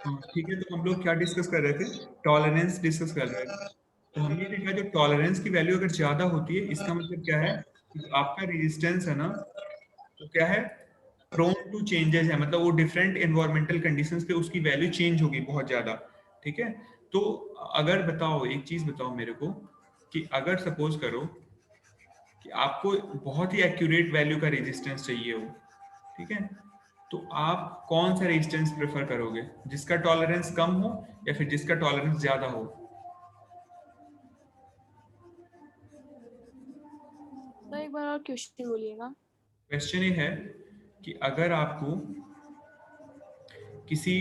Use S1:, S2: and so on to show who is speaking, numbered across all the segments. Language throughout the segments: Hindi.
S1: ठीक है, तो हम लोग क्या डिस्कस कर रहे थे? टॉलरेंस डिस्कस कर रहे थे। तो हमने देखा जो टॉलरेंस की वैल्यू अगर ज्यादा होती है, इसका मतलब क्या है कि जो आपका रेजिस्टेंस है ना, तो क्या है, प्रोन टू चेंजेस है, मतलब वो डिफरेंट एनवायरमेंटल कंडीशंस पे उसकी वैल्यू चेंज होगी बहुत ज्यादा। ठीक है, तो अगर बताओ, एक चीज बताओ मेरे को, कि अगर सपोज करो कि आपको बहुत ही एक्यूरेट वैल्यू का रेजिस्टेंस चाहिए हो, ठीक है, तो आप कौन सा रेजिस्टेंस प्रेफर करोगे, जिसका टॉलरेंस कम हो या फिर जिसका टॉलरेंस ज्यादा हो?
S2: तो एक बार और क्वेश्चन बोलिएगा।
S1: क्वेश्चन ये है कि अगर आपको किसी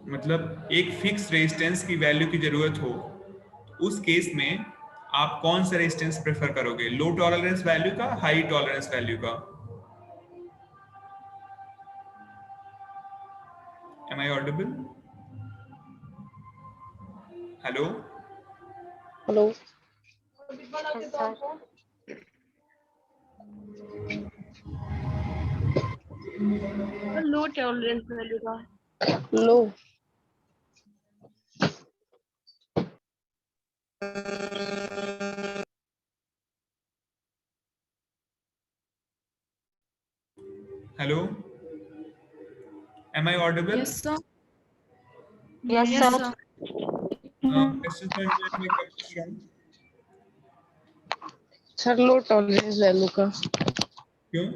S1: मतलब एक फिक्स रेजिस्टेंस की वैल्यू की जरूरत हो, तो उस केस में आप कौन सा रेजिस्टेंस प्रेफर करोगे, लो टॉलरेंस वैल्यू का, हाई टॉलरेंस वैल्यू का? Am I audible? Hello?
S3: Hello.
S2: अच्छा, लो टॉलरेंस वैल्यू का।
S3: Low.
S1: Hello? Am I audible?
S2: Yes sir.
S3: Yes
S2: yes
S3: sir.
S2: Sir.
S1: Question समझ में मैं क्या पूछ रहा हूँ?
S3: सर लो टॉलरेंस वैल्यू का।
S1: क्यों?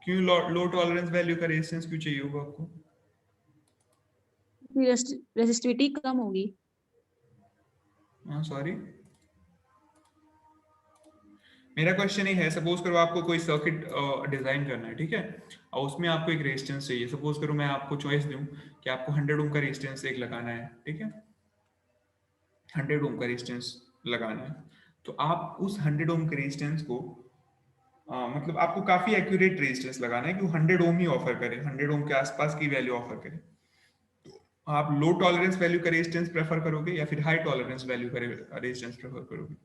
S1: क्यों लो टॉलरेंस वैल्यू का रेजिस्टेंस क्यों चाहिए होगा आपको?
S2: रेजिस्टिविटी कम होगी।
S1: हाँ, सॉरी, मेरा क्वेश्चन ये है, सपोज करो आपको कोई सर्किट डिजाइन करना है, ठीक है, और उसमें आपको एक रेजिस्टेंस चाहिए। सपोज करो मैं आपको चॉइस दूं कि आपको 100 ओम का रेजिस्टेंस एक लगाना है, ठीक है, 100 ओम का रेजिस्टेंस लगाना है, तो आप उस 100 ओम के रेजिस्टेंस को मतलब आपको काफी एक्यूरेट रेजिस्टेंस लगाना है कि वो 100 ओम ही ऑफर करे, 100 ओम के आसपास की वैल्यू ऑफर करे। आप लो टॉलरेंस वैल्यू का रेजिस्टेंस प्रेफर करोगे या फिर हाई टॉलरेंस वैल्यू का रेजिस्टेंस प्रेफर करोगे?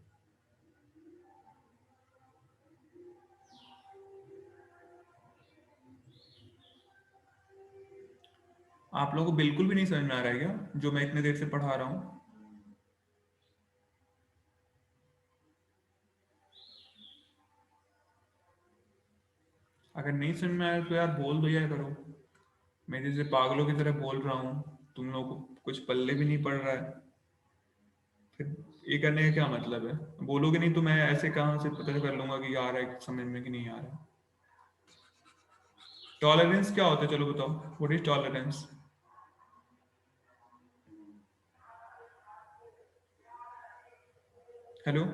S1: आप लोगों को बिल्कुल भी नहीं समझ में आ रहा है क्या जो मैं इतने देर से पढ़ा रहा हूँ? अगर नहीं समझ में आया तो यार बोल दिया करो। मैं जैसे पागलों की तरह बोल रहा हूँ, तुम लोगों को कुछ पल्ले भी नहीं पड़ रहा है, फिर ये करने का क्या मतलब है? बोलोगे नहीं तो मैं ऐसे कहाँ से पता कर लूंगा कि आ रहा है समझ में कि नहीं आ रहा है? टॉलरेंस क्या होता है, चलो बताओ, what is tolerance? Hello?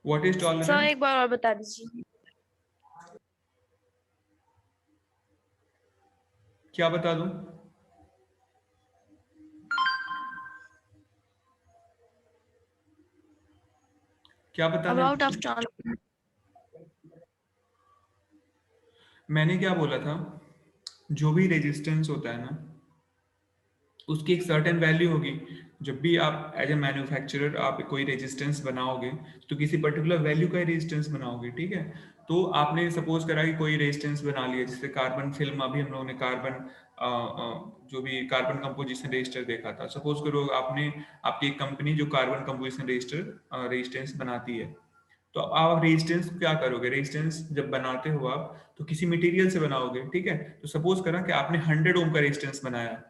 S1: What is
S2: sir
S1: tolerance?
S2: एक बार और बता दीजिए।
S1: क्या बता दूं? क्या बताना है
S2: अबाउट ऑफ
S1: मुझे?
S2: टॉलरेंस।
S1: मैंने क्या बोला था, जो भी रेजिस्टेंस होता है ना, उसकी एक सर्टेन वैल्यू होगी। जब भी आप एज ए मैन्युफैक्चरर आप कोई रेजिस्टेंस बनाओगे, तो किसी पर्टिकुलर वैल्यू का रेजिस्टेंस बनाओगे, ठीक है। तो आपने सपोज करा कि कोई रेजिस्टेंस बना लिया, जैसे कार्बन फिल्म, अभी हम लोगों ने कार्बन जो भी कार्बन कंपोजिशन रजिस्टर देखा था, सपोज करो आपने, आपकी एक कंपनी जो कार्बन कंपोजिशन रजिस्टर रेजिस्टेंस बनाती है, तो आप रेजिस्टेंस क्या करोगे, रेजिस्टेंस जब बनाते हो आप तो किसी मटेरियल से बनाओगे, ठीक है। तो सपोज करा कि आपने 100 ओम का रेजिस्टेंस बनाया,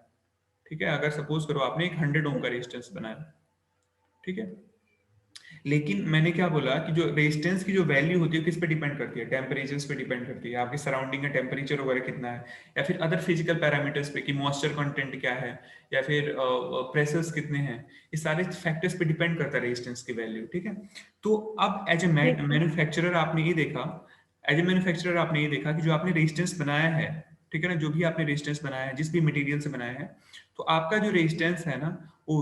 S1: ठीक है, अगर सपोज करो आपने एक 100 ओम का रेजिस्टेंस बनाया, ठीक है, लेकिन मैंने क्या बोला कि जो रेजिस्टेंस की जो वैल्यू होती है किस पे डिपेंड करती है, टेम्परेचर्स पे डिपेंड करती है, आपके सराउंडिंग का टेम्परेचर वगैरह कितना है, या फिर अदर फिजिकल पैरामीटर्स पे कि मॉइस्चर कंटेंट क्या है, या फिर प्रेशर्स कितने हैं, ये सारे फैक्टर्स पे डिपेंड करता है रेजिस्टेंस की वैल्यू, ठीक है। तो अब एज ए मैन्युफैक्चरर आपने ये देखा, एज ए मैन्युफैक्चरर आपने ये देखा कि जो आपने रेजिस्टेंस बनाया है, ठीक है ना, जो भी आपने रेजिस्टेंस बनाया है जिस भी मटेरियल से बनाया है, तो आपका जो रेजिस्टेंस है ना, वो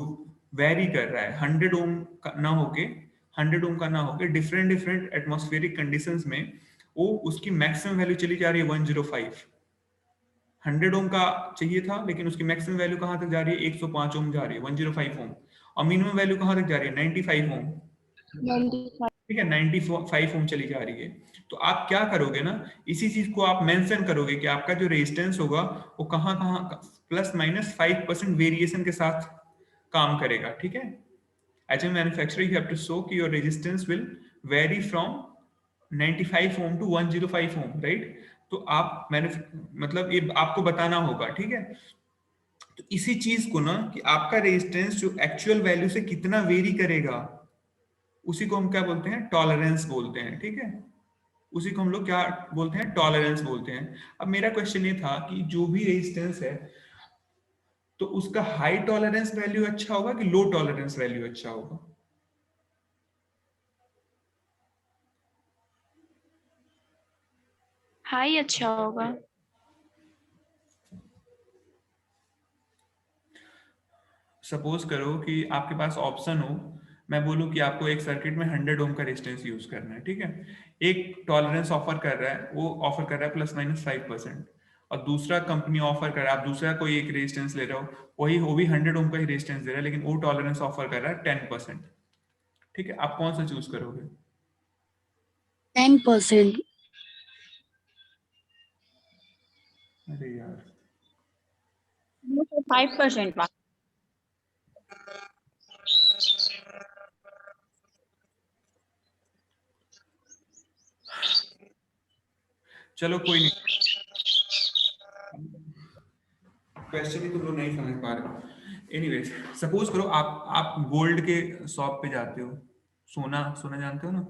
S1: वेरी कर रहा है, 100 ओम का ना होके, 100 ओम का ना होके डिफरेंट डिफरेंट एटमॉस्फेरिक कंडीशंस में वो उसकी मैक्सिमम वैल्यू चली जा रही है 105। 100 ओम का चाहिए था, लेकिन उसकी मैक्सिमम वैल्यू कहां तक जा रही है, 105 ओम जा रही है, 105 ओम। और मिनिमम वैल्यू कहां तक जा रही है, 95 ओम।
S2: 95।
S1: ठीक है, 95 ओम चली जा रही है। तो आप क्या करोगे ना, इसी चीज को आप मेंशन करोगे कि आपका जो रेजिस्टेंस होगा वो कहाँ कहाँ +-5% वेरिएशन के साथ काम करेगा। ठीक है, as a manufacturer you have to show कि your resistance will vary from 95 ohm to 105 ohm, right. तो आप मतलब ये आपको बताना होगा। ठीक है, तो इसी चीज को ना कि आपका रेजिस्टेंस जो एक्चुअल वैल्यू से कितना वेरी करेगा, उसी को हम क्या बोलते हैं, टॉलरेंस बोलते हैं। ठीक है, उसी को हम लोग क्या बोलते हैं, टॉलरेंस बोलते हैं। अब मेरा क्वेश्चन ये था कि जो भी रेजिस्टेंस है तो उसका हाई टॉलरेंस वैल्यू अच्छा होगा कि लो टॉलरेंस वैल्यू अच्छा होगा?
S2: हाई अच्छा होगा।
S1: सपोज करो कि आपके पास ऑप्शन हो, मैं बोलूं कि आपको एक सर्किट में 100 ओम का रेजिस्टेंस यूज करना है। ठीक है, एक टॉलरेंस ऑफर कर रहा है, वो ऑफर कर रहा है +-5%, और दूसरा कंपनी ऑफर कर रहा है, आप दूसरा कोई एक रेजिस्टेंस ले रहे हो, वही वो भी 100 ओम का ही रेजिस्टेंस दे रहा है, लेकिन वो टॉलरेंस ऑफर कर रहा है 10%। ठीक है, आप कौन सा चूज करोगे?
S4: 10%।
S1: अरे यार,
S2: 5%।
S1: चलो कोई नहीं, क्वेश्चन ही तुम लोग नहीं समझ पा रहे हो। एनीवेज, सपोज करो आप गोल्ड के शॉप पे जाते हो, सोना सोना जानते हो ना,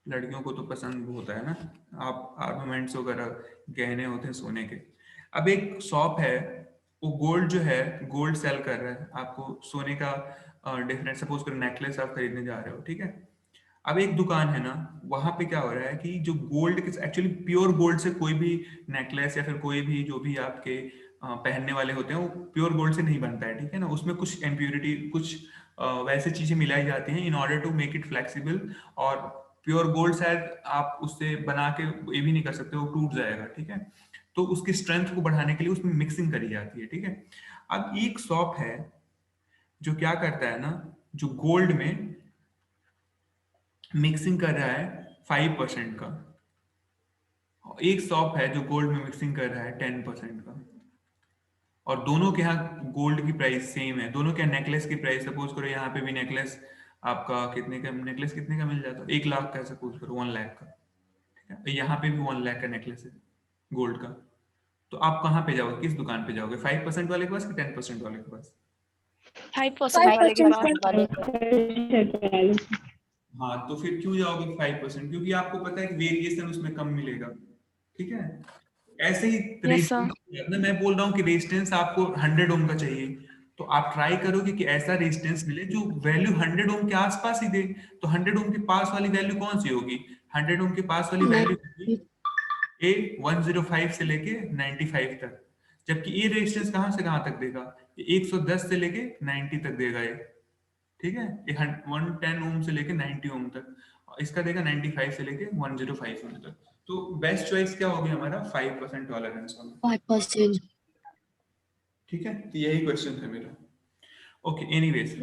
S1: लड़कियों को तो पसंद होता है ना, आप ऑर्नामेंट्स वगैरह गहने होते हैं सोने के। अब एक शॉप है, वो गोल्ड जो है गोल्ड सेल कर रहा है, आपको सोने का डिफरेंट, सपोज करो नेकलेस आप खरीदने जा रहे हो। ठीक है, अब एक दुकान है ना, वहां पे क्या हो रहा है कि जो गोल्ड के एक्चुअली प्योर गोल्ड से कोई भी नेकलेस या फिर कोई भी जो भी आपके पहनने वाले होते हैं वो प्योर गोल्ड से नहीं बनता है। ठीक है ना, उसमें कुछ इम्प्योरिटी, कुछ वैसे चीजें मिलाई जाती हैं in order to make it flexible. और प्योर गोल्ड शायद आप उससे बना के ये भी नहीं कर सकते, वो टूट जाएगा। ठीक है, तो उसकी स्ट्रेंथ को बढ़ाने के लिए उसमें मिक्सिंग करी जाती है। ठीक है, अब एक शॉप है जो क्या करता है ना, जो गोल्ड में मिक्सिंग कर रहा है 5% का, एक शॉप है जो गोल्ड में मिक्सिंग कर रहा है 10% का, और दोनों के यहाँ गोल्ड की प्राइस सेम है। दोनों के नेकलेस की प्राइस, सपोज करो यहाँ पे भी नेकलेस आपका कितने का, नेकलेस कितने का मिल जाता है, 1 लाख का, सपोज करो 1 लाख का। ठीक है, तो यहाँ पे भी 1 लाख का नेकलेस है गोल्ड का। तो आप कहाँ पे जाओगे, किस दुकान पे जाओगे, 5% वाले के पास कि 10% वाले के पास?
S2: 5% वाले के पास।
S3: 5%
S1: हाँ, तो फिर क्यों जाओगे 5%? क्योंकि आपको पता है कि वेरिएशन उसमें कम मिलेगा। ठीक है, ऐसे ही
S2: यस सर।
S1: रेजिस्टेंस, मैं बोल रहा हूँ कि रेजिस्टेंस आपको 100 ओम का चाहिए, तो आप ट्राई करोगे कि ऐसा रेजिस्टेंस मिले जो वैल्यू 100 ओम के आसपास ही दे। तो 100 ओम के पास वाली वैल्यू कौन सी होगी? 100 ओम के पास वाली वैल्यू होगी ए 105 से लेके 95 तक, जबकि ये रेजिस्टेंस कहाँ से कहाँ तक देगा, ये 110 से लेके 90 तक देगा ये। ठीक है, ये 110 ओम से लेके 90 ओम तक, और इसका देगा 95 से लेके 105 ओम तक। तो बेस्ट चॉइस क्या होगी हमारा, 5% टॉलरेंस वाला।
S4: 5%।
S1: ठीक है, तो यही क्वेश्चन था मेरा। ओके, एनीवेज,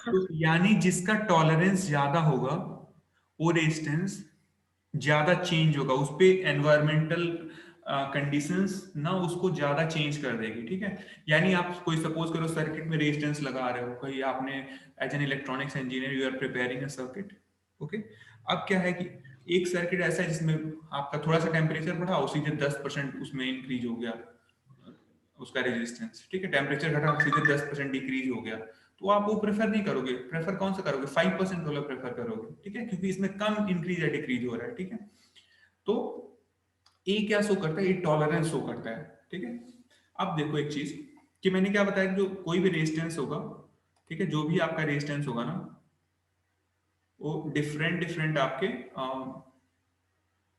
S1: तो यानी जिसका टॉलरेंस ज्यादा होगा वो रेजिस्टेंस ज्यादा चेंज होगा, उस पे एनवायरमेंटल कंडीशंस ना उसको ज्यादा चेंज कर देगी। ठीक है, यानी आप कोई सपोज करो सर्किट में रेजिस्टेंस लगा रहे हो, कोई आपने as an electronics engineer you are preparing a circuit. Okay, अब क्या है कि एक सर्किट ऐसा है जिसमें आपका थोड़ा सा टेम्परेचर बढ़ा, उसी से 10% उसमें इंक्रीज हो गया उसका रेजिस्टेंस। ठीक है, टेम्परेचर घटा, सीधे 10% डिक्रीज हो गया, तो आप वो प्रेफर नहीं करोगे। प्रेफर कौन सा करोगे, 5% वाला प्रेफर करोगे। ठीक है, क्योंकि इसमें कम इंक्रीज या डिक्रीज हो रहा है। ठीक है, तो ए क्या शो करता है, ये टॉलरेंस शो करता है। ठीक है, अब देखो एक चीज कि मैंने क्या बताया कि जो कोई भी रेजिस्टेंस होगा, ठीक है, जो भी आपका रेजिस्टेंस होगा ना, वो डिफरेंट डिफरेंट आपके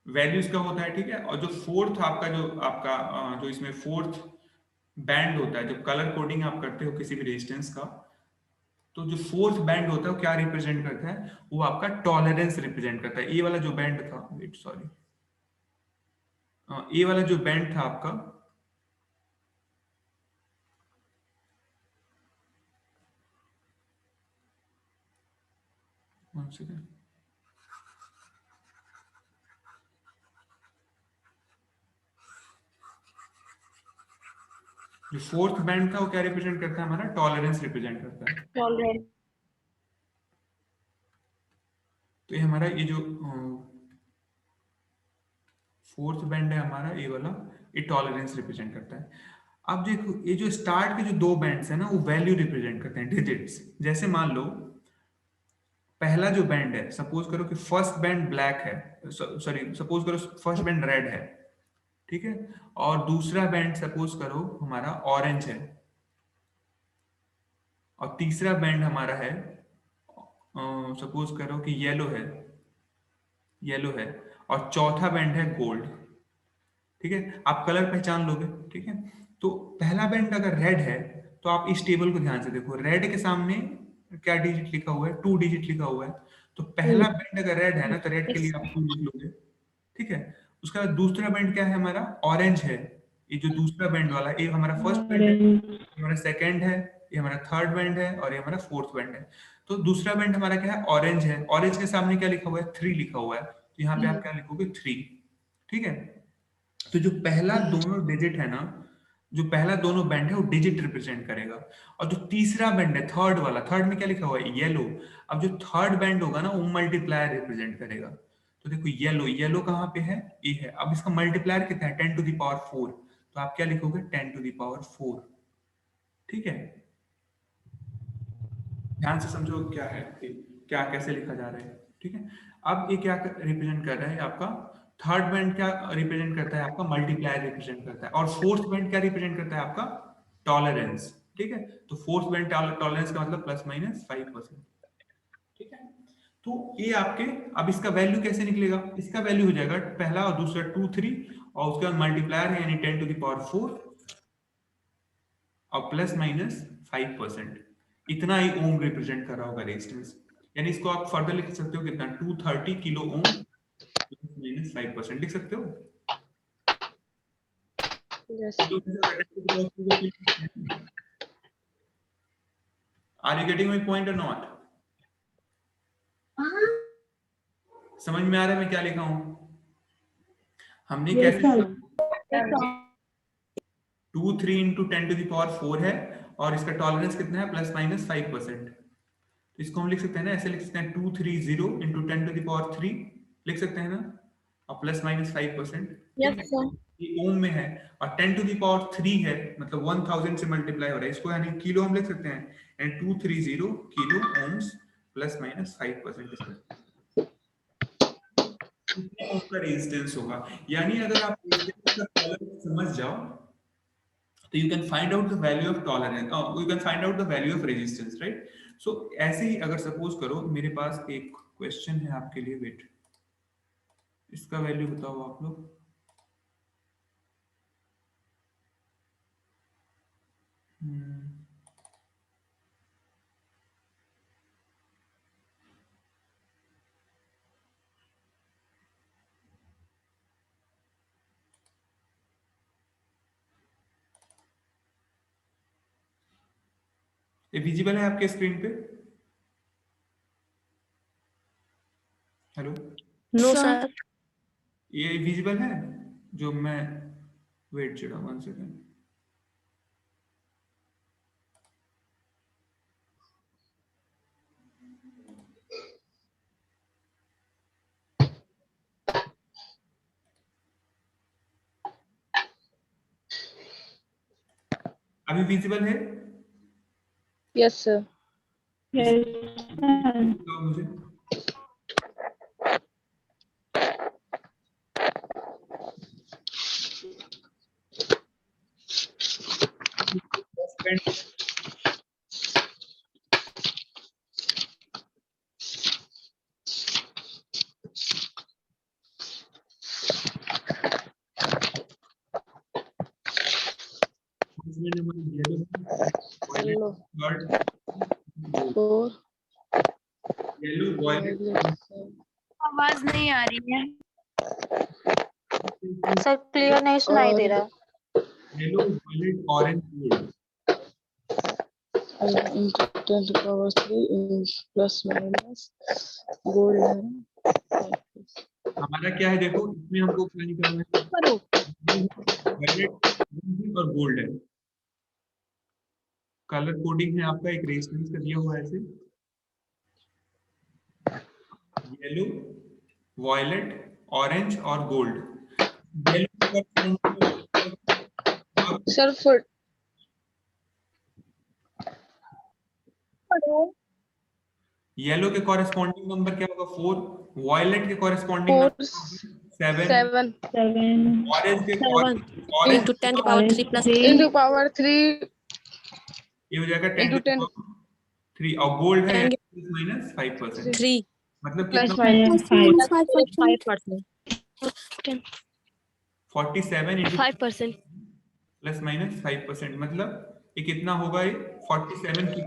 S1: वैल्यूज का होता है। ठीक है, और जो फोर्थ आपका जो इसमें फोर्थ बैंड होता है, जब कलर कोडिंग आप करते हो किसी भी रेजिस्टेंस का, तो जो फोर्थ बैंड होता है वो क्या रिप्रेजेंट करता है, वो आपका टॉलरेंस रिप्रेजेंट करता है। ये वाला जो बैंड था, वेट सॉरी, ये वाला जो बैंड था आपका, वन सेकेंड, जो फोर्थ बैंड था वो क्या रिप्रेजेंट करता है, हमारा टॉलरेंस रिप्रेजेंट करता है।
S2: टॉलरेंस।
S1: तो ये हमारा ये जो फोर्थ बैंड है हमारा ये वाला, ये टॉलरेंस रिप्रेजेंट करता है। अब देखो ये जो स्टार्ट के जो दो बैंड्स है ना वो वैल्यू रिप्रेजेंट करते हैं, डिजिट्स। जैसे मान लो पहला जो बैंड है, सपोज करो कि फर्स्ट बैंड ब्लैक है, सॉरी सपोज करो फर्स्ट बैंड रेड है, ठीक है, और दूसरा बैंड सपोज करो हमारा ऑरेंज है, और तीसरा बैंड हमारा है सपोज करो कि येलो है, येलो है, और चौथा बैंड है गोल्ड, ठीक है। आप कलर पहचान लोगे, ठीक है। तो पहला बैंड अगर रेड है तो आप इस टेबल को ध्यान से देखो, रेड के सामने क्या डिजिट लिखा हुआ है, 2 डिजिट लिखा हुआ है। तो पहला बैंड अगर रेड है ना तो रेड के लिए आप 2 लिख लोगे, ठीक है। उसका बाद दूसरा बैंड क्या है हमारा, ऑरेंज है। ये जो दूसरा बैंड वाला, ये हमारा फर्स्ट बैंड है, ये हमारा सेकंड है, ये हमारा थर्ड बैंड है, और ये हमारा फोर्थ बैंड है। तो दूसरा बैंड हमारा क्या है, ऑरेंज है। ऑरेंज के सामने क्या लिखा हुआ है, 3 लिखा हुआ है, तो यहाँ पे आप क्या लिखोगे, 3, ठीक है। तो जो पहला दोनों डिजिट है ना, जो पहला दोनों बैंड है वो डिजिट रिप्रेजेंट करेगा। और जो तीसरा बैंड है, थर्ड वाला, थर्ड में क्या लिखा हुआ है, येलो। अब जो थर्ड बैंड होगा ना वो मल्टीप्लायर रिप्रेजेंट करेगा। तो देखो येलो, येलो कहाँ पे है, ये है। अब इसका मल्टीप्लायर कितना है, 10 टू द पावर 4, तो आप क्या लिखोगे, 10 टू द पावर 4, ठीक है। ध्यान से समझो क्या है, क्या कैसे लिखा जा रहा है, ठीक है। अब ये क्या रिप्रेजेंट कर रहा है आपका, थर्ड बैंड क्या रिप्रेजेंट करता है आपका, मल्टीप्लायर रिप्रेजेंट करता है। और फोर्थ बैंड क्या रिप्रेजेंट करता है आपका, टॉलरेंस, ठीक है। तो फोर्थ बैंड टॉलरेंस का मतलब ±5%, ठीक है। तो ये आपके, अब इसका वैल्यू कैसे निकलेगा, इसका वैल्यू हो जाएगा पहला और दूसरा 2 3, और उसके बाद मल्टीप्लायर है यानी 10 टू द पावर 4 और ±5%। इतना ही ओम रिप्रेजेंट कर रहा होगा रेजिस्टेंस। यानी इसको आप फर्दर लिख सकते हो कितना, 230 किलो ओम -5% लिख सकते हो। Are you getting my point और नॉट? समझ में आ रहा है मैं क्या लिखा हूं? हमने कैसे 2 3 इंटू 10 टू द पावर 4 है, और इसका टॉलरेंस कितना है, ±5%। तो इसको हम लिख सकते हैं ना, ऐसे लिख सकते हैं 230 इंटू 10 टू द पावर 3 लिख सकते हैं ना, और ±5%,
S2: यस सर।
S1: ये ओम में है। और 10 टू द पावर 3 है, मतलब 1000 से मल्टीप्लाई हो रहा है, इसको यानी किलो हम लिख सकते हैं, यानी 230 किलो ओम्स ±5%। कितने ओम का रेजिस्टेंस होगा, यानी अगर आप रेजिस्टेंस का कलर समझ जाओ तो you can find out the value of tolerance, you can find out the value of resistance, right? So ऐसे ही अगर सपोज करो मेरे पास एक क्वेश्चन है आपके लिए, वेट, इसका वैल्यू बताओ आप लोग। ये विजिबल है आपके स्क्रीन पे? Hello,
S2: no sir.
S1: ये विजिबल है जो मैं, वेट जरा 1 सेकेंड, अभी विजिबल है?
S2: Yes sir.
S1: बताओ मुझे। येलो
S2: आवाज नहीं आ रही है
S4: सर, क्लियर नहीं सुनाई दे रहा।
S1: Yellow violet orange gold. हमारा क्या है देखो, इसमें हमको क्या निकालना है, वायलेट और गोल्ड है। कलर कोडिंग है आपका एक रेजिस्टेंस का दिया हुआ है ऐसे, येलो, वॉयलेट, ऑरेंज और गोल्ड।
S2: सर फुट
S1: येलो के कॉरेस्पॉन्डिंग नंबर क्या होगा 4, वॉयलेट के कॉरेस्पॉन्डिंग नंबर 7,
S3: 7
S1: ऑरेंज के
S2: 7
S1: orange
S2: into 10 to power 3 plus
S3: 3
S2: into power 3
S1: ये हो जाएगा 10
S2: into 10
S1: 3 और गोल्ड है
S2: 10
S1: माइनस 5%,
S2: 3
S1: मतलब
S3: plus
S1: कितना
S3: minus 5
S2: 5%
S1: 47 into
S2: 5%
S1: प्लस माइनस 5%, मतलब ये कितना होगा, ये 47 की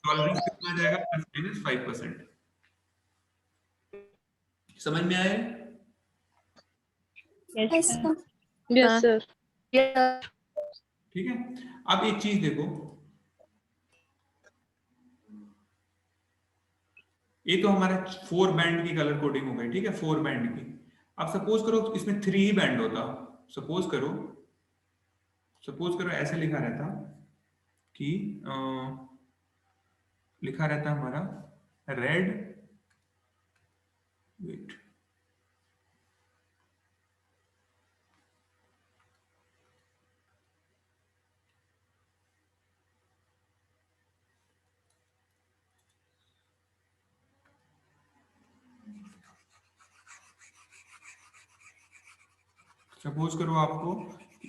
S1: टॉलरेंस कितना आ जाएगा, प्लस माइनस 5%। समझ में आया?
S3: yes sir
S2: yes sir
S1: ठीक है। अब एक चीज देखो, ये तो हमारा 4 बैंड की कलर कोडिंग हो गई, ठीक है, 4 बैंड की। अब सपोज करो इसमें 3 ही बैंड होता, सपोज करो ऐसे लिखा रहता कि लिखा रहता हमारा रेड, वेट, सपोज करो आपको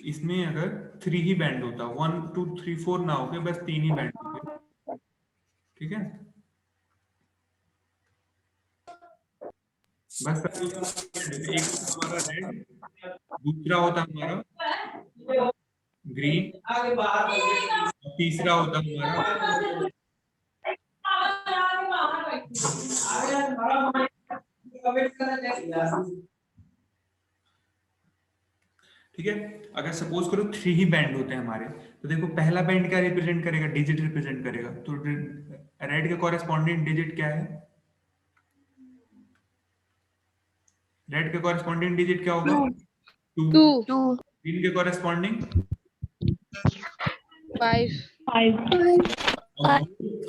S1: इसमें अगर 3 ही बैंड होता, 1 2 3 4 ना होके बस 3 ही बैंड होते, ठीक है, बस एक हमारा रेड, दूसरा होता हमारा ग्रीन, तीसरा होता हमारा ठीक है। अगर सपोज करो 3 ही बैंड होते हैं हमारे, तो देखो पहला बैंड क्या रिप्रेजेंट करेगा, डिजिट रिप्रेजेंट करेगा, तो रेड के कॉरेस्पॉन्डिंग डिजिट क्या है, रेड के कॉरेस्पॉन्डिंग डिजिट क्या होगा 2,
S2: 2
S1: ग्रीन के कॉरेस्पॉन्डिंग
S2: 5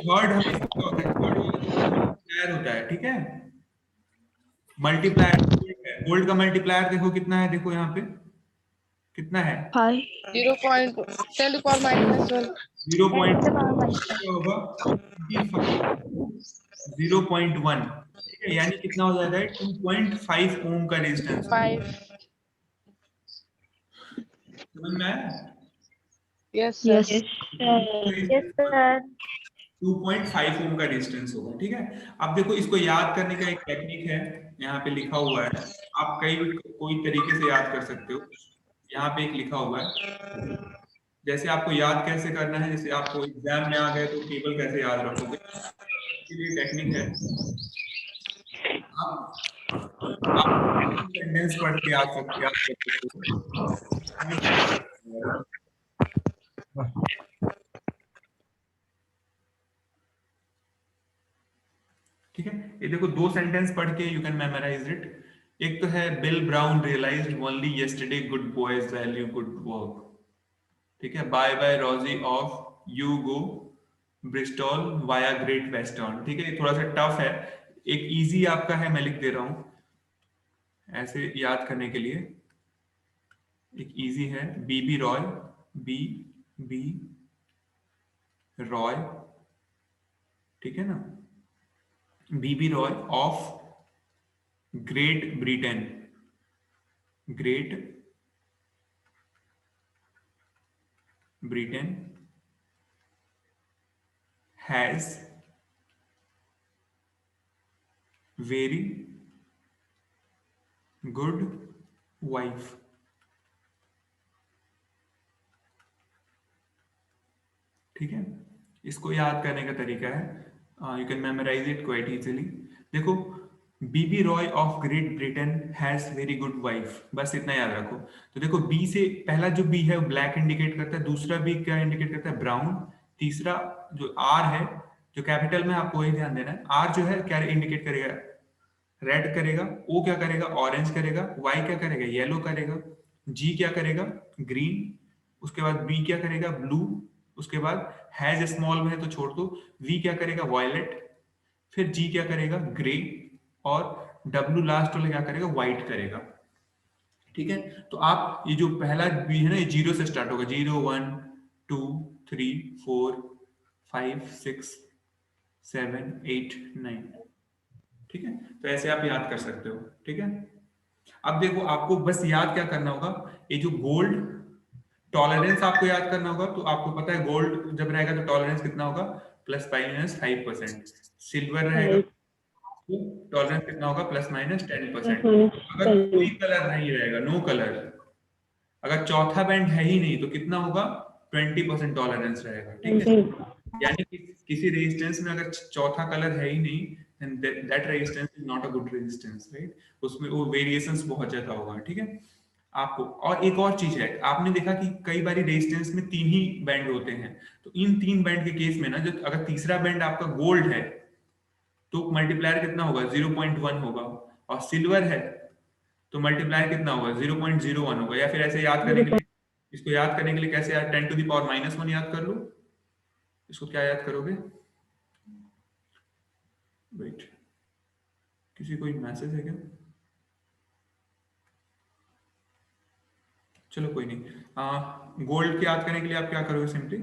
S1: थर्ड हमें क्या होता है, मल्टीप्लायर होता है, ठीक है, मल्टीप्लायर। गोल्ड का मल्टीप्लायर देखो कितना है, देखो यहाँ पे कितना है
S2: 0.10 to power minus 1
S1: होगा 0.1, ठीक है, यानी कितना हो जाएगा 2.5 ओम का रेजिस्टेंस।
S2: 5
S1: समझ में आया?
S2: yes sir
S3: yes sir
S1: 2.5 ओम का रेजिस्टेंस होगा, ठीक है। अब देखो इसको याद करने का एक टेक्निक है, यहाँ पे लिखा हुआ है, आप कोई तरीके से याद कर सकते हो, यहाँ पे एक लिखा हुआ है, जैसे आपको याद कैसे करना है, जैसे आपको एग्जाम में आ गए तो टेबल कैसे याद रखोगे, इसके लिए टेक्निक है, आप सेंटेंस पढ़ के याद कर सकते हो। ठीक है, ये देखो 2 सेंटेंस पढ़ के यू कैन मेमोराइज इट। एक तो है Bill Brown realised only yesterday good boys value good work, ठीक है, bye bye Rosie of you go Bristol via Great Western, ठीक है, ये थोड़ा सा टफ है, एक इजी आपका है, मैं लिख दे रहा हूं ऐसे याद करने के लिए, एक इजी है, B B Roy, B B Roy, ठीक है ना, B B Roy of Great Britain, Great Britain has very good wife, ठीक है, इसको याद करने का तरीका है, you can memorise it quite easily. देखो B B Roy of Great Britain has very good wife, बस इतना याद रखो। तो देखो बी से पहला जो बी है वो ब्लैक इंडिकेट करता है, दूसरा बी क्या इंडिकेट करता है, ब्राउन, तीसरा जो आर है जो कैपिटल में, आपको वही ध्यान देना है, आर जो है क्या इंडिकेट करेगा, रेड करेगा, ओ क्या करेगा, ऑरेंज करेगा, वाई क्या करेगा, येलो करेगा, जी क्या करेगा, ग्रीन, उसके बाद बी क्या करेगा, ब्लू, उसके बाद हैज स्मॉल में है तो छोड़ दो, V क्या करेगा वायलेट, फिर G क्या करेगा ग्रे, और W लास्ट वाला क्या करेगा व्हाइट करेगा। ठीक है, तो आप ये जो पहला बी है ना, ये 0 से स्टार्ट होगा, 0 1 2 3 4 5 6 7 8 9। ठीक है, तो ऐसे आप याद कर सकते हो। ठीक है, अब देखो आपको बस याद क्या करना होगा, ये जो गोल्ड टॉलरेंस आपको याद करना होगा। तो आपको पता है गोल्ड जब रहेगा तो टॉलरेंस कितना होगा, +5% सिल्वर रहेगा तो टॉलरेंस कितना होगा, +-10%। अगर कोई कलर नहीं रहेगा, नो कलर, अगर चौथा बैंड है ही नहीं तो कितना होगा, 20% टॉलरेंस रहेगा। ठीक है, यानी कि किसी रेजिस्टेंस में अगर चौथा कलर है ही नहीं, then that resistance is not a good resistance, right? उसमें वो वेरिएशंस बहुत ज्यादा होगा। ठीक है, आपको और एक और चीज है, आपने देखा कि कई बार रेजिस्टेंस में 3 ही बैंड होते हैं, तो इन 3 बैंड के केस में ना, जो अगर तीसरा बैंड आपका गोल्ड है तो मल्टीप्लायर कितना होगा, 0.1 होगा, और सिल्वर है तो मल्टीप्लायर कितना होगा, 0.01 होगा। या फिर ऐसे याद करने के लिए, इसको याद करने के लिए कैसे याद, 10⁻⁻1 याद कर लो। इसको क्या याद करोगे, वेट, किसी कोई मैसेज है क्या, चलो कोई नहीं। गोल्ड के याद करने के लिए आप क्या करोगे, सिंपली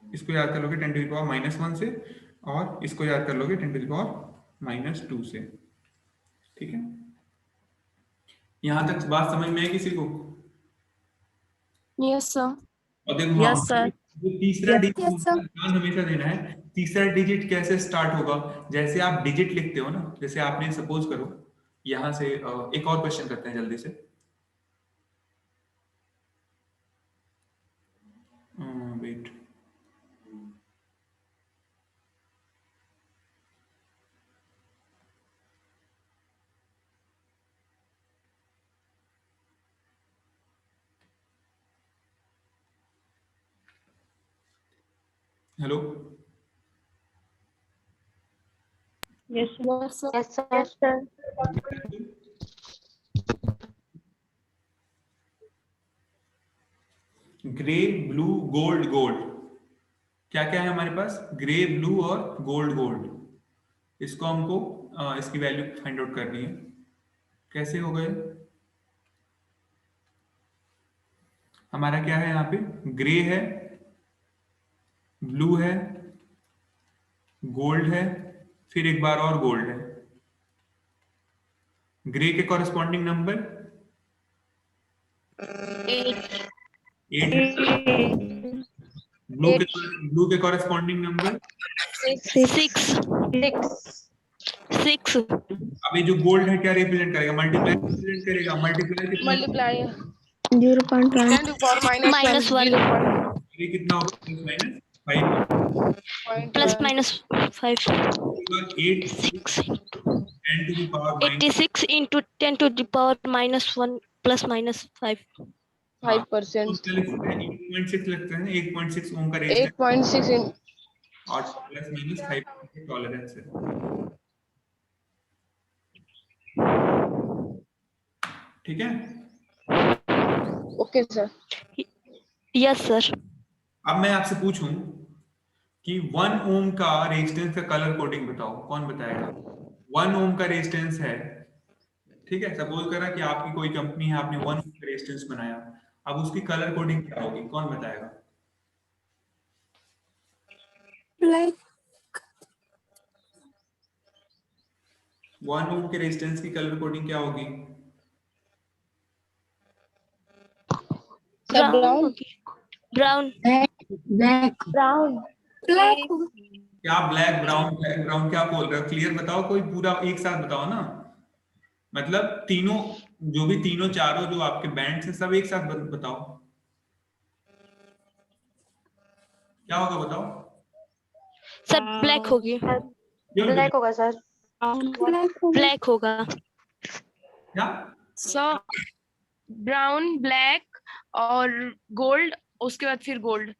S1: इसको याद कर लोगे 10⁻⁻1 से, और इसको याद कर लोगे 10⁻⁻2 से। ठीक है, यहां तक बात समझ में है किसी को?
S4: Yes sir.
S1: और देखो हाँ,
S4: यस सर।
S1: जो तीसरा डिजिट ध्यान हमेशा देना है, तीसरा डिजिट कैसे स्टार्ट होगा, जैसे आप डिजिट लिखते हो ना, जैसे आपने सपोज करो यहां से, एक और क्वेश्चन करते हैं जल्दी से। Wait, hello,
S3: Yes, sir.
S4: Yes sir.
S3: Yes, sir.
S1: Grey blue gold gold, क्या क्या है हमारे पास, ग्रे ब्लू और गोल्ड गोल्ड। इसको हमको इसकी वैल्यू फाइंड आउट करनी है। कैसे हो गए, हमारा क्या है यहाँ पे, ग्रे है, ब्लू है, गोल्ड है, फिर एक बार और गोल्ड है। ग्रे के कॉरेस्पॉन्डिंग नंबर 8 है, ब्लू के कॉरेस्पॉन्डिंग नंबर
S4: 6।
S1: अब ये जो गोल्ड है क्या रिप्रेजेंट करेगा, मल्टीप्लाई रिप्रेजेंट करेगा। मल्टीप्लाई कितना,
S2: Multiply
S3: 0.1.
S2: 10⁻⁻1
S1: ये कितना होगा, +-5,
S4: +-5
S1: 8
S4: 6
S1: 10⁻⁻1
S4: 86 into 10⁻⁻1 +-5
S2: 5%.
S1: उसका लिखते हैं 8.6 लगता है ना, 8.6 ओम का रेजिस्टेंस
S2: 8.6 in
S1: और +-5 टॉलरेंस है। ठीक है,
S2: okay sir.
S4: Yes sir.
S1: अब मैं आपसे पूछूं कि 1 ओम का रेजिस्टेंस का कलर कोडिंग बताओ, कौन बताएगा। 1 ओम का रेजिस्टेंस है, ठीक है, सपोज करा कि आपकी कोई कंपनी है, आपने 1 ओम का रेजिस्टेंस बनाया, अब उसकी कलर कोडिंग क्या होगी, कौन बताएगा।
S3: Black.
S1: 1 ओम के रेजिस्टेंस की कलर कोडिंग क्या होगी,
S2: Sir, brown.
S4: Brown.
S3: Black. Brown. Black.
S1: क्या ब्लैक ब्राउन क्या बोल रहे हो, क्लियर बताओ, कोई पूरा एक साथ बताओ ना, मतलब तीनों, जो भी तीनों चारों जो आपके बैंड्स हैं सब एक साथ बताओ, क्या होगा बताओ।
S4: सर ब्लैक होगी।
S3: Black होगा सर.
S4: ब्लैक होगा।
S1: क्या,
S2: So brown, black और gold, उसके बाद फिर gold.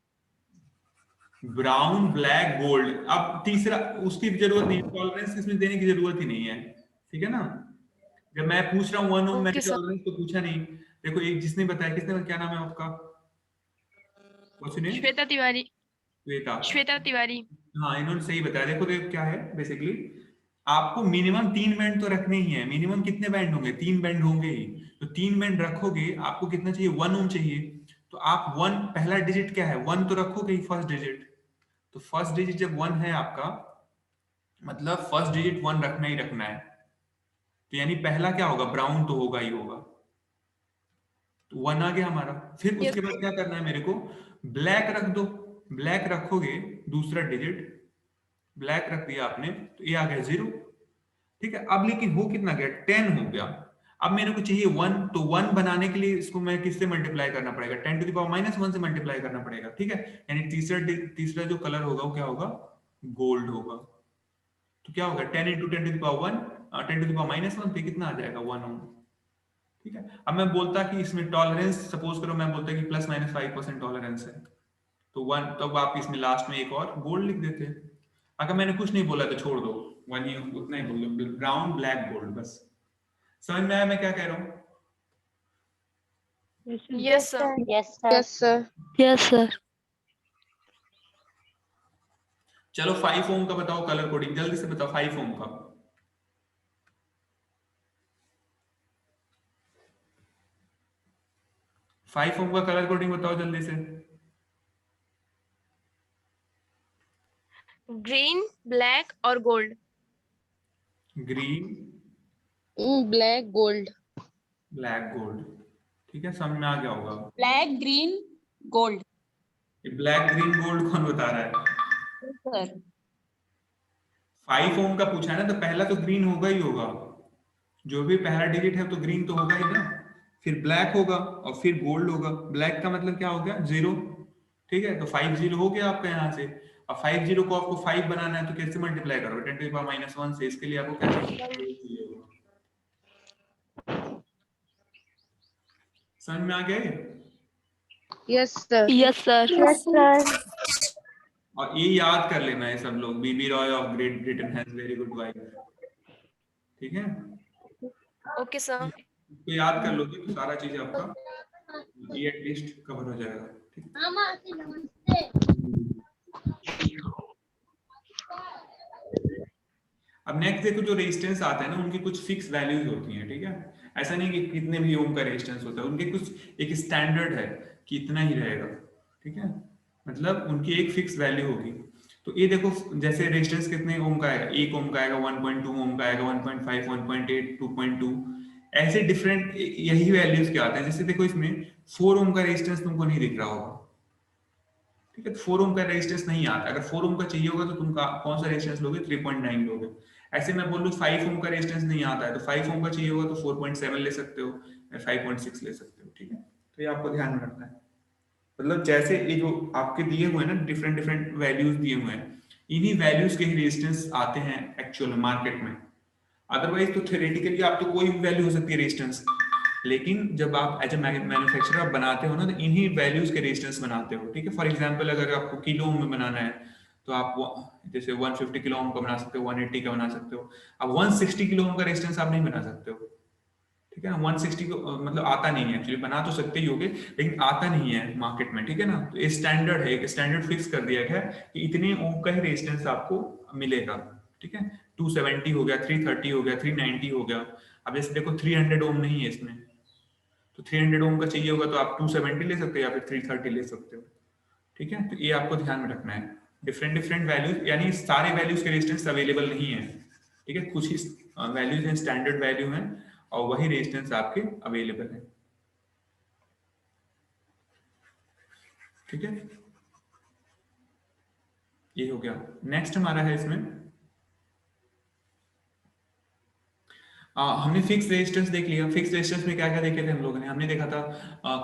S1: Brown black gold. अब तीसरा उसकी जरूरत नहीं, टॉलरेंस इसमें देने की जरूरत ही नहीं है, ठीक है ना। जब मैं पूछ रहा हूँ 1 ओम, मैंने
S2: Okay sir.
S1: टॉलरेंस तो पूछा नहीं। देखो एक जिसने बताया, किसने, क्या नाम है आपका, What's your name?
S2: Shweta Tiwari.
S1: Shweta.
S2: Shweta Tiwari.
S1: हाँ, इन्होंने सही बताया। देखो देखो क्या है बेसिकली, आपको मिनिमम 3 बैंड तो रखने ही है। मिनिमम कितने बैंड होंगे? 3 बैंड होंगे ही। तो 3 बैंड रखोगे, आपको कितना चाहिए? 1 ओम चाहिए। तो आप 1, पहला डिजिट क्या है? 1 तो रखोगे ही, फर्स्ट डिजिट। तो फर्स्ट डिजिट जब 1 है आपका, मतलब फर्स्ट डिजिट 1 रखना ही रखना है। तो यानी पहला क्या होगा? ब्राउन तो होगा ही होगा। तो 1 आ गया हमारा। फिर उसके बाद क्या करना है मेरे को? ब्लैक रख दो। ब्लैक रखोगे, दूसरा डिजिट ब्लैक रख दिया आपने, तो ये आ गया 0। ठीक है, अब लेकिन हो कितना गया? 10 हो गया। अब मेरे को चाहिए 1, तो 1 बनाने के लिए इसको मैं किससे मल्टीप्लाई करना पड़ेगा? 10 टू द पावर -1 से मल्टीप्लाई करना पड़ेगा। ठीक है, यानी तीसरा जो कलर होगा वो क्या होगा? गोल्ड होगा। तो क्या होगा? 10 into 10 to the power 1, 10 to the power -1 पे कितना आ जाएगा? 1 ओम। ठीक है, अब मैं बोलता कि इसमें टॉलरेंस, सपोज करो मैं बोलता कि ±5% टॉलरेंस है, तो 1, तब आप इसमें लास्ट में एक और गोल्ड लिख देते। अगर मैंने कुछ नहीं बोला तो छोड़ दो, 1 ही उतना ही बोल दो, ब्राउन ब्लैक गोल्ड, बस। समझ में आया मैं क्या कह रहा हूँ?
S2: Yes sir.
S3: Yes sir.
S4: Yes, sir.
S1: चलो 5 ओम का बताओ कलर कोडिंग, जल्दी से बताओ 5 ओम का। फाइव ओम का कलर कोडिंग बताओ जल्दी से।
S2: ग्रीन, ब्लैक और gold.
S1: Green,
S3: black gold.
S1: Black gold. ठीक है, समझ में आ गया होगा।
S5: Black green gold.
S1: Black green gold कौन बता रहा है?
S5: सर
S1: 5 ओम का पूछा है ना, तो पहला तो ग्रीन होगा ही होगा। जो भी पहला डिजिट है तो ग्रीन तो होगा ही ना। फिर ब्लैक होगा और फिर गोल्ड होगा। ब्लैक का मतलब क्या हो गया? 0। ठीक है, तो 5 0 हो गया आपका यहाँ से। अब 5 0 को आपको 5 बनाना है, तो कैसे मल्टीप्लाई करोगे? 10 टू द पावर -1 से। इसके लिए आपको क्या चाहिए? समझ में आ गया ये?
S3: Yes sir.
S4: Yes, sir.
S3: Yes sir.
S1: और ये याद कर लेना है सब लोग, B B Roy of Great Britain has very good wife. ठीक है,
S2: ओके सर।
S1: तो याद कर लोगे तो सारा चीज आपका ये एटलीस्ट कवर हो जाएगा। ठीक, अब नेक्स्ट देखो, जो रेजिस्टेंस आते हैं ना, उनकी कुछ फिक्स वैल्यूज होती हैं। ठीक है, ऐसा नहीं कि कितने भी ओम का रेजिस्टेंस होता है, उनके कुछ एक स्टैंडर्ड है कि इतना ही रहेगा। ठीक है, मतलब उनकी एक फिक्स वैल्यू होगी। तो ये देखो, जैसे रेजिस्टेंस कितने ओम का आएगा? 1 ओम का आएगा, 1.2 ओम का आएगा, 1.5, 1.8, 2.2, ऐसे डिफरेंट यही वैल्यूज के आते हैं। जैसे देखो इसमें 4 ओम का रेजिस्टेंस तुमको नहीं दिख रहा होगा। ठीक है, तो 4 ओम का रेजिस्टेंस नहीं आता। अगर 4 ओम का चाहिए होगा तो तुम कौन सा रेजिस्टेंस लोगे? 3.9 लोगे। ऐसे मैं बोलूं 5 ओम का रेजिस्टेंस नहीं आता है, तो 5 ओम का चाहिए होगा तो 4.7 ले सकते हो या 5.6 ले सकते हो। ठीक है, तो ये आपको ध्यान में रखना है। मतलब जैसे ये जो आपके दिए हुए हैं ना, डिफरेंट डिफरेंट वैल्यूज दिए हुए हैं, इन्हीं वैल्यूज के ही रेजिस्टेंस आते हैं एक्चुअल मार्केट में। अदरवाइज तो थ्योरेटिकली आप तो कोई भी वैल्यू हो सकती है रेजिस्टेंस, लेकिन जब आप एज ए मैन्युफैक्चरर आप बनाते हो ना, तो इन्हीं वैल्यूज के रेजिस्टेंस बनाते हो। ठीक है, फॉर एग्जांपल अगर आपको किलो में बनाना है, तो आप जैसे 150 किलो ओम का बना सकते हो, 180 का बना सकते हो। अब 160 किलो ओम का रेजिस्टेंस आप नहीं बना सकते हो। ठीक है ना, 160 को मतलब आता नहीं है एक्चुअली, बना तो सकते ही होगे लेकिन आता नहीं है मार्केट में। ठीक है ना, तो ये स्टैंडर्ड है, एक स्टैंडर्ड फिक्स कर दिया गया है कि इतने ओम का ही रेजिस्टेंस आपको मिलेगा। ठीक है, 270 हो गया, 330 हो गया, 390 हो गया। अब जैसे देखो 300 ओम नहीं है इसमें, तो 300 ओम का चाहिए होगा तो आप 270 ले सकते हो या फिर 330 ले सकते हो। ठीक है, तो ये आपको ध्यान में रखना है। डिफरेंट डिफरेंट वैल्यूज, यानी सारे वैल्यूज के रेजिस्टेंस अवेलेबल नहीं है। ठीक है, कुछ ही वैल्यूज हैं, स्टैंडर्ड वैल्यू हैं, और वही रेजिस्टेंस आपके अवेलेबल है। ठीक है, ये हो गया। नेक्स्ट हमारा है इसमें हमने फिक्स रेजिस्टेंस देख लिया। फिक्स रेजिस्टेंस में क्या क्या देखे थे हम लोगों ने? हमने देखा था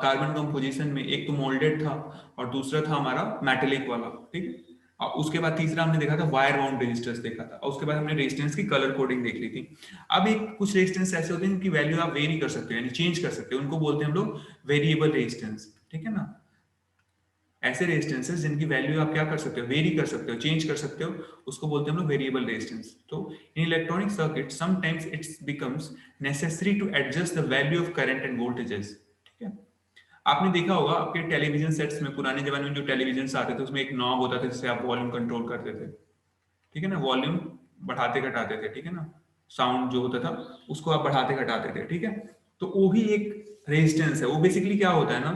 S1: कार्बन कंपोजिशन में एक तो मोल्डेड था और दूसरा था हमारा मेटेलिक वाला। ठीक है, और उसके बाद तीसरा हमने देखा था वायर बाउंड रेजिस्टेंस देखा था, और उसके बाद हमने रेजिस्टेंस की कलर कोडिंग देख ली थी। अब एक कुछ रेजिस्टेंस ऐसे होते हैं जिनकी वैल्यू आप वेरी कर सकते हो, यानी चेंज कर सकते हो, उनको बोलते हैं हम लोग वेरिएबल रेजिस्टेंस। ठीक है ना, ऐसे रेजिस्टेंसेस जिनकी वैल्यू आप क्या कर सकते हो? वेरी कर सकते हो, चेंज कर सकते हो, उसको बोलते हैं हम लोग वेरिएबल रेजिस्टेंस। तो in electronic circuit sometimes it's becomes necessary to adjust the value of current and voltages. ठीक है, आपने देखा होगा आपके टेलीविजन सेट्स में, पुराने जमाने में जो टेलीविजन आते थे उसमें एक नॉब होता था जिससे आप वॉल्यूम कंट्रोल करते थे, ठीक है ना, वॉल्यूम बढ़ाते घटाते थे, ठीक है ना, साउंड जो होता था उसको आप बढ़ाते घटाते थे, ठीक है। तो वो भी एक रेजिस्टेंस है। वो बेसिकली क्या होता है ना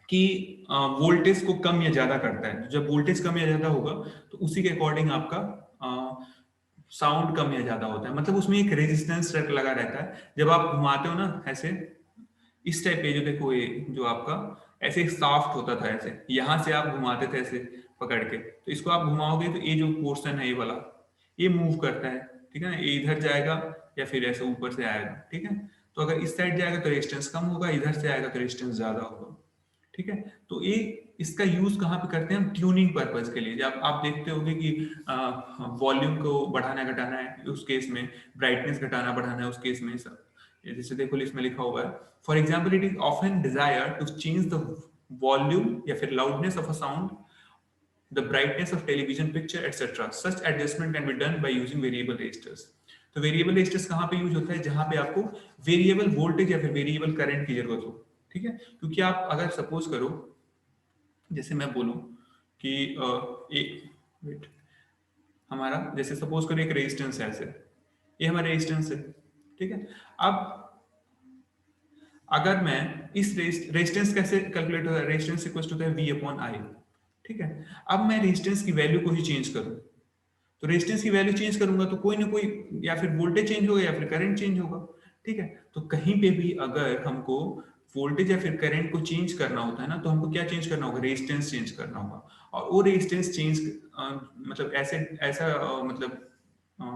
S1: कि वोल्टेज को कम या ज्यादा करता है। जब वोल्टेज कम या ज्यादा होगा तो उसी के अकॉर्डिंग आपका साउंड कम या ज्यादा होता है। मतलब उसमें एक रेजिस्टेंस लगा रहता है। जब आप घुमाते हो ना ऐसे, इस टाइप पे, जो देखो ये जो आपका ऐसे एक शाफ्ट होता था, ऐसे यहां से आप घुमाते थे ऐसे पकड़ के, तो इसको आप घुमाओगे तो ये जो पोर्शन है ये वाला, ये मूव करता है, ठीक है ना, ये इधर जाएगा या फिर ऐसे ऊपर से आएगा, ठीक है। तो अगर इस साइड जाएगा तो रेजिस्टेंस कम होगा, इधर से आएगा तो रेजिस्टेंस ज्यादा होगा, ठीक है। तो ये इसका यूज कहाँ पे करते हैं हम? ट्यूनिंग पर्पज के लिए। जब आप देखते होंगे कि वॉल्यूम को बढ़ाना घटाना है उस केस में, ब्राइटनेस घटाना बढ़ाना है उस केस में, सब जैसे देखो इसमें लिखा हुआ है, for example it is often desire to change the volume या फिर loudness of a sound, the brightness of television picture etc. Such adjustment can be done by using variable resistors. तो वेरिएबल रेजिस्टेंस कहाँ पे यूज होता है? जहां पे आपको वेरिएबल वोल्टेज या फिर वेरिएबल करंट की जरूरत हो, ठीक है। क्योंकि आप अगर सपोज करो, जैसे मैं बोलूं कि एक वेट, हमारा जैसे सपोज करो एक रेजिस्टेंस है ऐसे, ये हमारा रेजिस्टेंस है, ठीक है। अब अगर मैं इस रेजिस्टेंस कैसे कैलकुलेट होता है? रेजिस्टेंस इक्वल होता है V अपॉन I, ठीक है। अब मैं रेजिस्टेंस की वैल्यू को ही चेंज करूं, तो रेजिस्टेंस की वैल्यू चेंज करूंगा तो कोई ना कोई या फिर वोल्टेज चेंज होगा या फिर करंट चेंज होगा, ठीक है। तो कहीं पे भी अगर हमको वोल्टेज या फिर करंट को चेंज करना होता है ना, तो हमको क्या चेंज करना होगा? रेजिस्टेंस चेंज करना होगा। और वो रेजिस्टेंस चेंज मतलब ऐसे ऐसा मतलब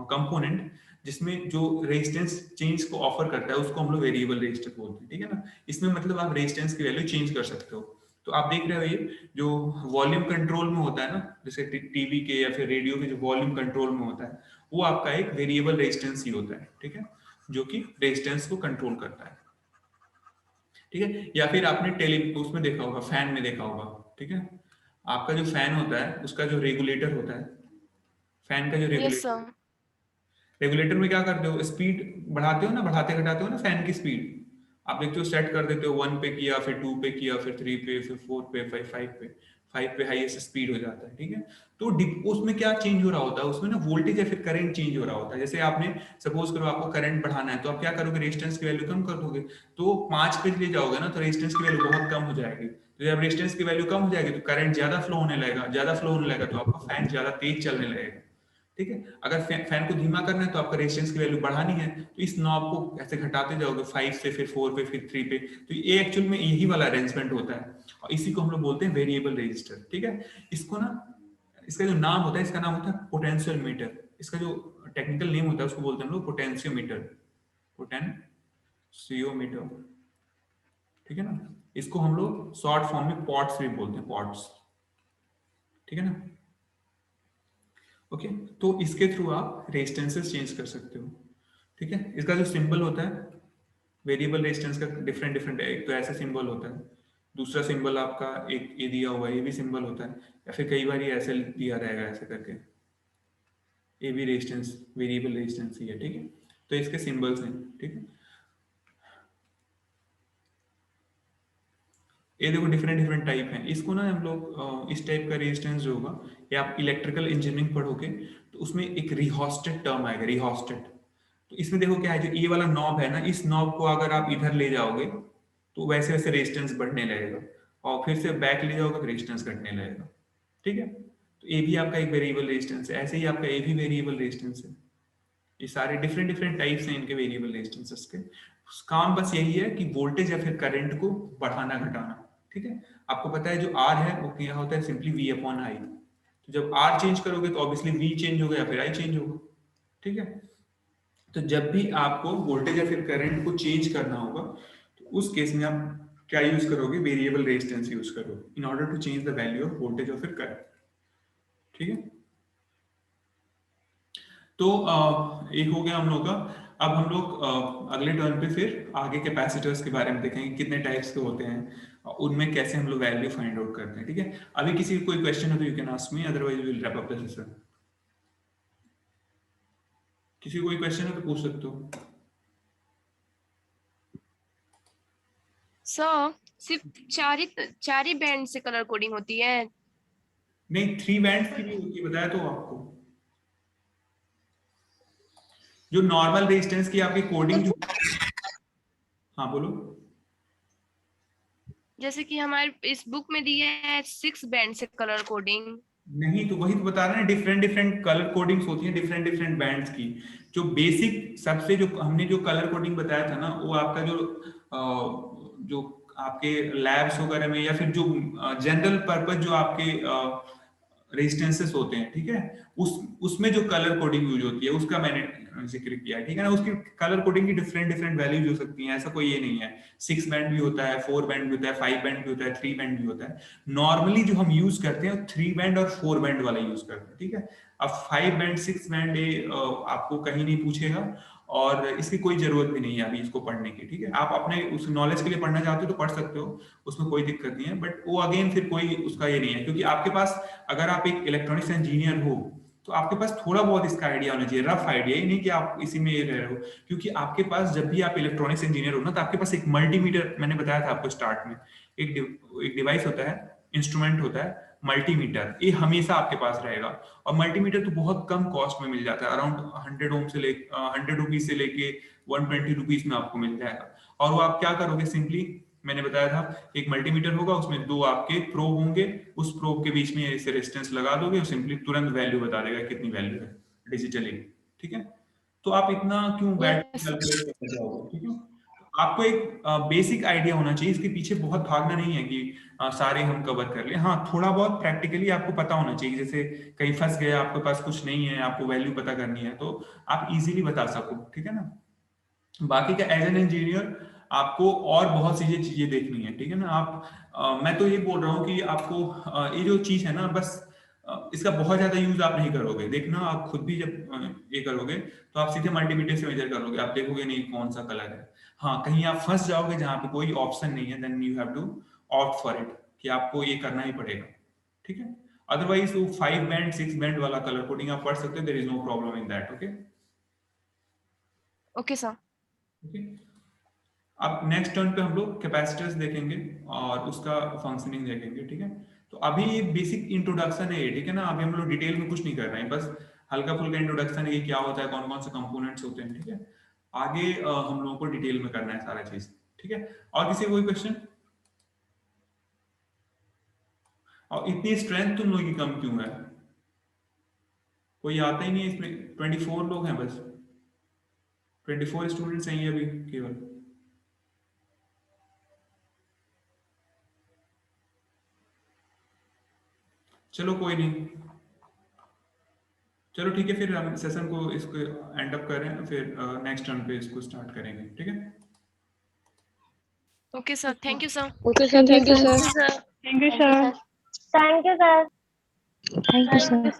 S1: कंपोनेंट जिसमें जो रेजिस्टेंस चेंज को ऑफर करता है उसको हम लोग वेरिएबल रेजिस्टर बोलते हैं, ठीक है ना। इसमें मतलब आप रेजिस्टेंस की वैल्यू चेंज कर सकते हो। तो आप देख रहे हो ये जो वॉल्यूम कंट्रोल में होता है ना, जैसे टीवी के या फिर रेडियो के जो वॉल्यूम कंट्रोल में होता है, वो आपका एक वेरिएबल रेजिस्टेंस ही होता है, ठीक है, जो कि रेजिस्टेंस को कंट्रोल करता है, ठीक है। या फिर आपने उसमें देखा होगा, फैन में देखा होगा, ठीक है। आपका जो फैन होता है उसका जो रेगुलेटर होता है, फैन का जो
S2: yes
S1: रेगुलेटर,
S2: sir.
S1: रेगुलेटर में क्या करते हो? स्पीड बढ़ाते हो ना, बढ़ाते घटाते हो ना फैन की स्पीड। आप देखते हो सेट कर देते हो 1 पे किया, फिर 2 पे किया, फिर 3 पे, फिर 4 पे, 5 पे हाईएस्ट स्पीड हो जाता है, ठीक है। तो उसमें क्या चेंज हो रहा होता है? उसमें ना वोल्टेज या फिर करंट चेंज हो रहा होता है। जैसे आपने सपोज करो आपको करंट बढ़ाना है, तो आप क्या करोगे? रेजिस्टेंस की वैल्यू कम कर दोगे। तो 5 पे ले जाओगे ना तो रेजिस्टेंस की वैल्यू बहुत कम हो जाएगी। तो जब रेजिस्टेंस की वैल्यू कम हो जाएगी तो करंट ज्यादा फ्लो होने लगेगा, ज्यादा फ्लो होने लगेगा तो आपका फैन ज्यादा तेज चलने लगेगा, ठीक है। अगर फैन को धीमा करना है तो आपका रेजिस्टेंस की वैल्यू बढ़ानी है, तो इस नॉब को ऐसे घटाते जाओगे 5 से, फिर 4 पे, फिर 3 पे। तो ये एक्चुअल में यही वाला अरेंजमेंट होता है और इसी को हम लोग बोलते हैं वेरिएबल रेजिस्टर, ठीक है। इसको ना, इसका जो नाम होता है, इसका नाम होता है पोटेंशियल मीटर। इसका जो टेक्निकल नेम होता है उसको बोलते हैं हम लोग पोटेंशियोमीटर, पोटेंशियोमीटर, ठीक है ना। इसको हम लोग शॉर्ट फॉर्म में पॉट्स भी बोलते हैं, पॉट्स, ठीक है ना। ओके, तो इसके थ्रू आप रेजिस्टेंसेस चेंज कर सकते हो, ठीक है। इसका जो सिंबल होता है वेरिएबल रेजिस्टेंस का, डिफरेंट डिफरेंट है। एक तो ऐसा सिंबल होता है, दूसरा सिंबल आपका एक ये दिया हुआ है, ये भी सिंबल होता है, या फिर कई बार ये ऐसे दिया रहेगा ऐसे करके, ये भी रेजिस्टेंस, वेरिएबल रेजिस्टेंस ही है, ठीक है। तो इसके सिंबल्स हैं, ठीक है। ये देखो डिफरेंट डिफरेंट टाइप हैं। इसको ना हम लोग इस टाइप का रेजिस्टेंस जो होगा, ये आप इलेक्ट्रिकल इंजीनियरिंग पढ़ोगे तो उसमें एक रिहोस्टेट टर्म आएगा, रिहोस्टेट। तो इसमें देखो क्या है, जो ये वाला नॉब है ना, इस नॉब को अगर आप इधर ले जाओगे तो वैसे वैसे रेजिस्टेंस बढ़ने लगेगा, और फिर से बैक ले जाओगे तो रेजिस्टेंस घटने लगेगा, ठीक है। तो ये भी आपका एक वेरिएबल रेजिस्टेंस है, ऐसे ही आपका ये भी वेरिएबल रेजिस्टेंस है। ये सारे डिफरेंट डिफरेंट टाइप्स हैं इनके वेरिएबल रेजिस्टेंसेस के। काम बस यही है कि वोल्टेज या फिर करंट को बढ़ाना घटाना, ठीक है। आपको पता है जो R है वो क्या होता है? Simply V upon I। तो जब R चेंज करोगे तो ऑब्वियसली V चेंज होगा या फिर I चेंज होगा, ठीक है। तो जब भी आपको वोल्टेज या फिर करंट को चेंज करना होगा तो उस केस में आप क्या यूज करोगे? वेरिएबल रेजिस्टेंस यूज करोगे in order to change the value of voltage और फिर करंट, ठीक है। तो एक हो गया हम लोग का। अब हम लोग अगले टर्न पे फिर आगे कैपेसिटर्स के बारे में देखेंगे, कितने टाइप्स के होते हैं और उनमें कैसे हम लोग वैल्यू फाइंड आउट करते हैं, ठीक है। अभी किसी को कोई क्वेश्चन हो तो you can ask me, otherwise we will wrap up the session. किसी को कोई क्वेश्चन हो तो पूछ सकते हो।
S2: सर सिर्फ चार ही बैंड से कलर कोडिंग होती है?
S1: नहीं, 3 बैंड्स की भी होती है, बताया तो आपको। जो नॉर्मल रेजिस्टेंस की आपकी कोडिंग जो, हाँ बोलो।
S2: जैसे कि हमारे इस बुक में दिया है 6 बैंड से कलर कोडिंग।
S1: नहीं, तो वही तो बता रहे हैं, डिफरेंट डिफरेंट कलर कोडिंग्स होती हैं डिफरेंट डिफरेंट बैंड्स की। जो बेसिक सबसे जो हमने जो कलर कोडिंग बताया था ना, वो आपका जो आपके लैब्स वगैरह में या फिर जो जनरल पर्पस जो आपके रेजिस्टेंसेस होते हैं, ठीक है, उसमें जो कलर कोडिंग यूज होती है उसका मैंने जिक्र किया है, ठीक है ना। उसकी कलर कोडिंग की डिफरेंट डिफरेंट वैल्यूज हो सकती हैं, ऐसा कोई ये नहीं है। 6 बैंड भी होता है, 4 बैंड भी होता है, 5 बैंड भी होता है, 3 बैंड भी होता है। नॉर्मली जो हम यूज करते हैं 3 बैंड और 4 बैंड वाला यूज करते हैं, ठीक है। अब 5 बैंड 6 बैंड आपको कहीं नहीं पूछेगा, और इसकी कोई जरूरत भी नहीं है अभी इसको पढ़ने की, ठीक है। आप अपने उस नॉलेज के लिए पढ़ना चाहते हो तो पढ़ सकते हो, उसमें कोई दिक्कत नहीं है, बट वो अगेन फिर कोई उसका ये नहीं है, क्योंकि आपके पास अगर आप एक इलेक्ट्रॉनिक्स इंजीनियर हो तो आपके पास थोड़ा बहुत इसका आइडिया होना चाहिए, रफ आइडिया, ही नहीं कि आप इसी में ये रह रहे हो। क्योंकि आपके पास जब भी आप इलेक्ट्रॉनिक्स इंजीनियर हो ना, तो आपके पास एक मल्टीमीटर, मैंने बताया था आपको स्टार्ट में, एक डिवाइस होता है, इंस्ट्रूमेंट होता है मल्टीमीटर, ये हमेशा आपके पास रहेगा। और मल्टीमीटर तो बहुत कम कॉस्ट में मिल जाता है, अराउंड 100 ओम से 100 रुपीज से लेके 120 रुपीज में आपको मिल जाएगा। और वो आप क्या करोगे, सिंपली मैंने बताया था एक मल्टीमीटर होगा, उसमें 2 आपके प्रोब होंगे, उस प्रोब के बीच में ऐसे रेजिस्टेंस लगा दोगे और सिंपली तुरंत वैल्यू बता देगा कितनी वैल्यू है डिजिटली, ठीक है। तो आप इतना क्यों बैठ
S2: Yes.
S1: कैलकुलेट करना चाहोगे, ठीक है। आपको एक बेसिक आइडिया होना चाहिए, इसके पीछे बहुत भागना नहीं है कि सारे हम कवर कर ले। हाँ, थोड़ा बहुत प्रैक्टिकली आपको पता होना चाहिए, जैसे कहीं फंस गए, आपके पास कुछ नहीं है, आपको वैल्यू पता करनी है, तो आप इजीली बता सको, ठीक है ना। बाकी का एज एन इंजीनियर आपको और बहुत सी चीजें देखनी है, ठीक है ना। मैं तो ये बोल रहा हूँ कि आपको ये जो चीज है ना, बस इसका बहुत ज्यादा यूज आप नहीं करोगे, देखना आप खुद भी जब ये करोगे तो आप सीधे मल्टीमीटर से मेजर कर लोगे, आप देखोगे नहीं कौन सा कलर है। हाँ, कहीं आप फंस जाओगे जहाँ पे कोई ऑप्शन नहीं है, then you have to opt for it, कि आपको ये करना ही पड़ेगा, ठीक है। अदरवाइज वो 5 बैंड 6 बैंड वाला कलर कोडिंग आप पढ़ सकते हो, there is no problem in that, okay.
S2: Okay sir.
S1: Okay, अब नेक्स्ट टर्न पे हम लोग कैपेसिटर्स देखेंगे और उसका फंक्शनिंग देखेंगे, ठीक है। तो अभी ये बेसिक इंट्रोडक्शन है, ठीक है ना। अभी हम लोग डिटेल में कुछ नहीं कर रहे हैं, बस हल्का फुल्का इंट्रोडक्शन है कि क्या होता है, कौन कौन से कंपोनेंट्स होते हैं, ठीक है। आगे हम लोगों को डिटेल में करना है सारा चीज, ठीक है। और किसी कोई क्वेश्चन? और इतनी स्ट्रेंथ तुम लोगों की कम क्यों है? कोई आता ही नहीं है इसमें, 24 लोग हैं बस, 24 स्टूडेंट्स हैं ये अभी केवल। चलो कोई नहीं, चलो ठीक है, फिर हम सेशन को इसको एंड अप कर रहे हैं, फिर नेक्स्ट टर्न पे इसको स्टार्ट करेंगे, ठीक है।
S2: Okay sir, thank you sir.
S3: Okay, sir. Thank you, sir.
S6: Thank you, sir.
S3: Thank you, sir.
S6: Thank you, sir.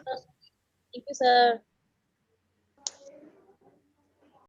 S3: Thank you, sir.